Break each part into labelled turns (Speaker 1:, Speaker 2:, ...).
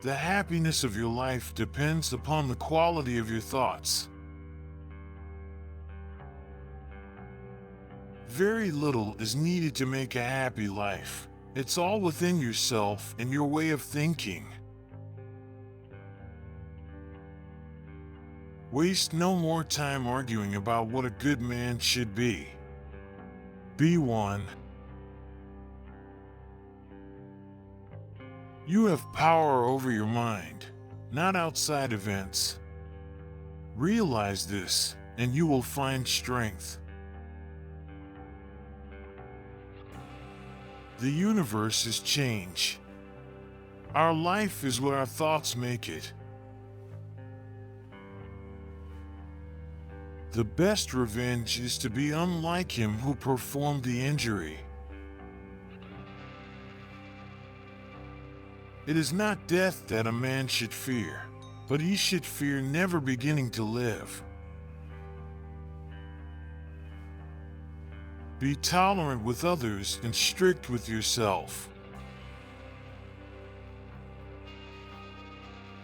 Speaker 1: The happiness of your life depends upon the quality of your thoughts. Very little is needed to make a happy life. It's all within yourself and your way of thinking. Waste no more time arguing about what a good man should be. Be one. You have power over your mind, not outside events. Realize this, and you will find strength. The universe is change. Our life is what our thoughts make it. The best revenge is to be unlike him who performed the injury. It is not death that a man should fear, but he should fear never beginning to live. Be tolerant with others and strict with yourself.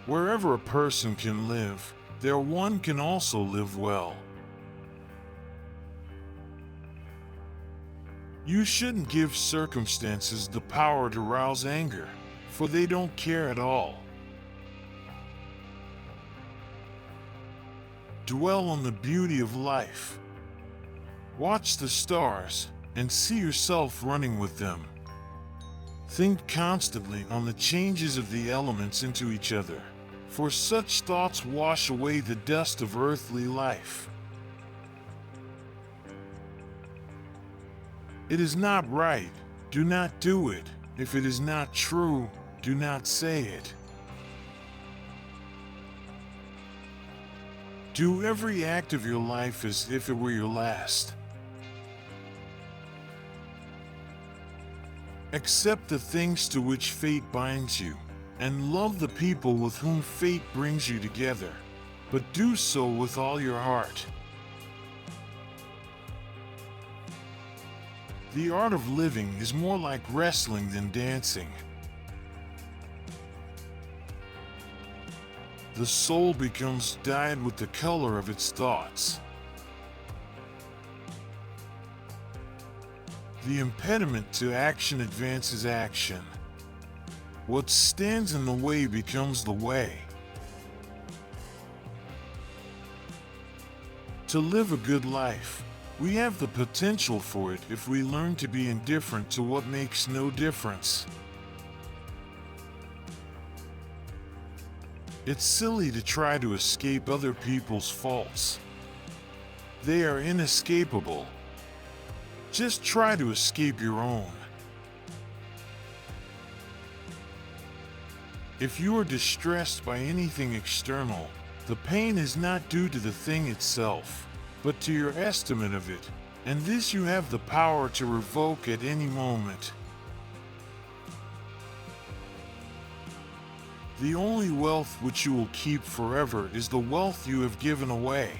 Speaker 1: Wherever a person can live, there one can also live well. You shouldn't give circumstances the power to rouse anger, for they don't care at all. Dwell on the beauty of life. Watch the stars and see yourself running with them. Think constantly on the changes of the elements into each other, for such thoughts wash away the dust of earthly life. It is not right, do not do it. If it is not true, do not say it. Do every act of your life as if it were your last. Accept the things to which fate binds you, and love the people with whom fate brings you together, but do so with all your heart. The art of living is more like wrestling than dancing. The soul becomes dyed with the color of its thoughts. The impediment to action advances action. What stands in the way becomes the way. To live a good life, we have the potential for it if we learn to be indifferent to what makes no difference. It's silly to try to escape other people's faults. They are inescapable. Just try to escape your own. If you are distressed by anything external, the pain is not due to the thing itself, but to your estimate of it, and this you have the power to revoke at any moment. The only wealth which you will keep forever is the wealth you have given away.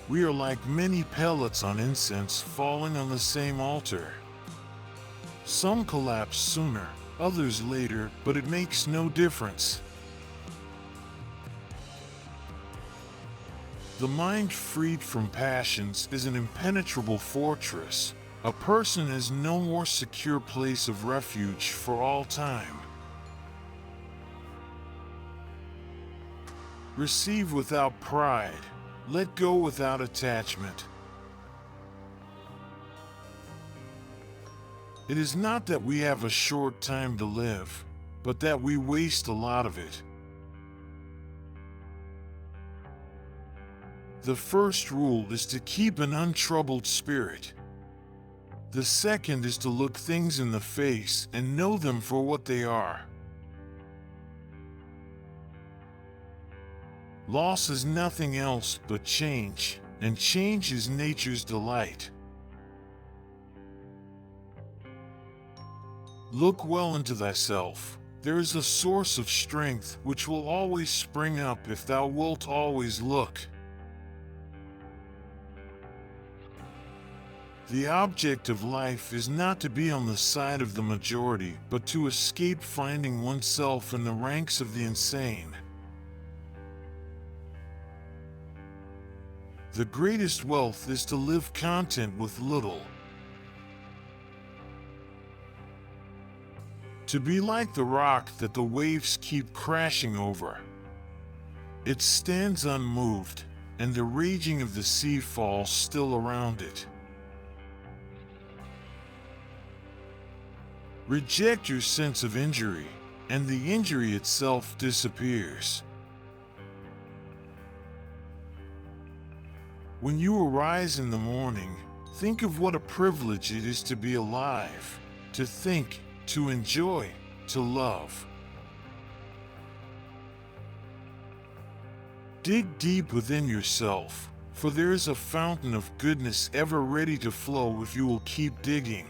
Speaker 1: We are like many pellets on incense falling on the same altar. Some collapse sooner, others later, but it makes no difference. The mind freed from passions is an impenetrable fortress. A person has no more secure place of refuge for all time. Receive without pride. Let go without attachment. It is not that we have a short time to live, but that we waste a lot of it. The first rule is to keep an untroubled spirit. The second is to look things in the face and know them for what they are. Loss is nothing else but change, and change is nature's delight. Look well into thyself. There is a source of strength which will always spring up if thou wilt always look. The object of life is not to be on the side of the majority, but to escape finding oneself in the ranks of the insane. The greatest wealth is to live content with little. To be like the rock that the waves keep crashing over. It stands unmoved, and the raging of the sea falls still around it. Reject your sense of injury, and the injury itself disappears. When you arise in the morning, think of what a privilege it is to be alive, to think, to enjoy, to love. Dig deep within yourself, for there is a fountain of goodness ever ready to flow if you will keep digging.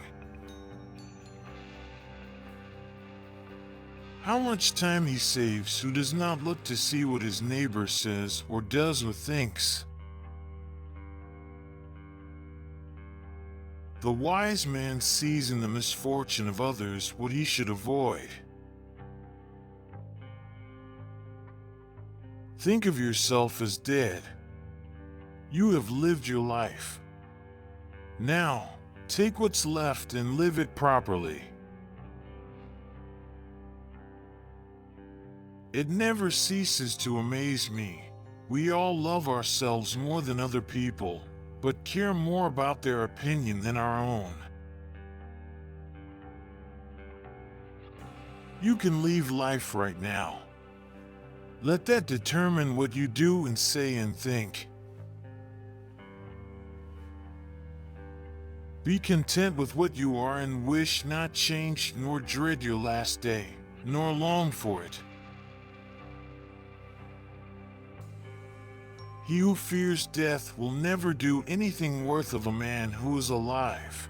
Speaker 1: How much time he saves who does not look to see what his neighbor says or does or thinks. The wise man sees in the misfortune of others what he should avoid. Think of yourself as dead. You have lived your life. Now, take what's left and live it properly. It never ceases to amaze me. We all love ourselves more than other people, but care more about their opinion than our own. You can leave life right now. Let that determine what you do and say and think. Be content with what you are and wish not change, nor dread your last day, nor long for it. He who fears death will never do anything worth of a man who is alive.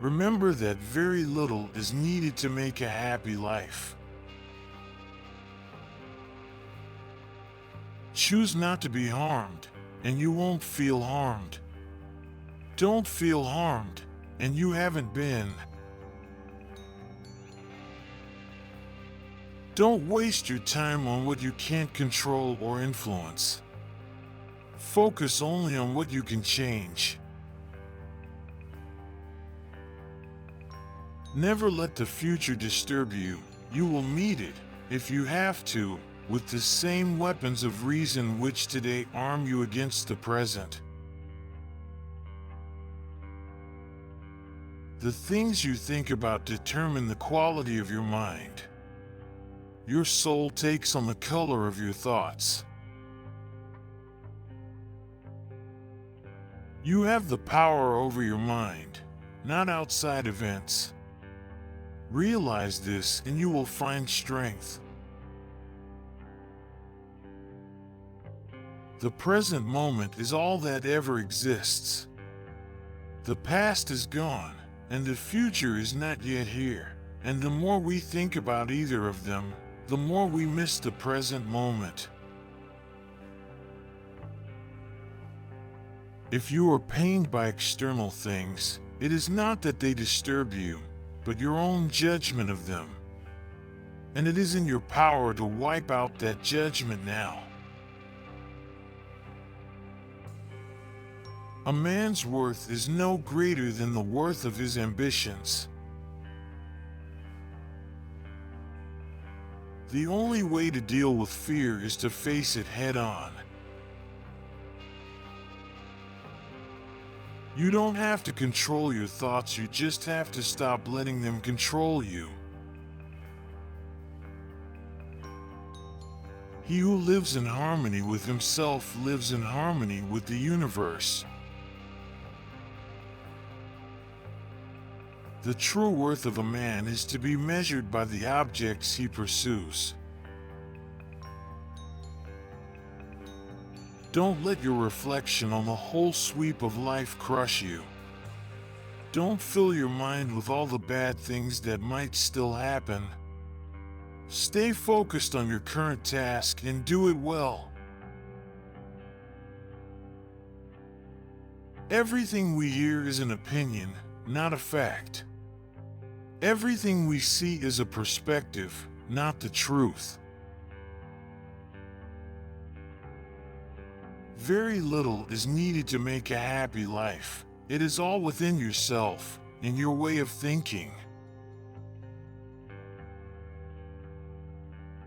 Speaker 1: Remember that very little is needed to make a happy life. Choose not to be harmed, and you won't feel harmed. Don't feel harmed, and you haven't been. Don't waste your time on what you can't control or influence. Focus only on what you can change. Never let the future disturb you. You will meet it, if you have to, with the same weapons of reason which today arm you against the present. The things you think about determine the quality of your mind. Your soul takes on the color of your thoughts. You have the power over your mind, not outside events. Realize this and you will find strength. The present moment is all that ever exists. The past is gone, and the future is not yet here, and the more we think about either of them, the more we miss the present moment. If you are pained by external things, it is not that they disturb you, but your own judgment of them. And it is in your power to wipe out that judgment now. A man's worth is no greater than the worth of his ambitions. The only way to deal with fear is to face it head on. You don't have to control your thoughts, you just have to stop letting them control you. He who lives in harmony with himself lives in harmony with the universe. The true worth of a man is to be measured by the objects he pursues. Don't let your reflection on the whole sweep of life crush you. Don't fill your mind with all the bad things that might still happen. Stay focused on your current task and do it well. Everything we hear is an opinion, not a fact. Everything we see is a perspective, not the truth. Very little is needed to make a happy life. It is all within yourself, in your way of thinking.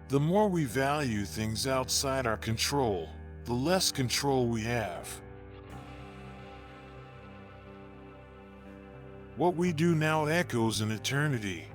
Speaker 1: The more we value things outside our control, the less control we have. What we do now echoes in eternity.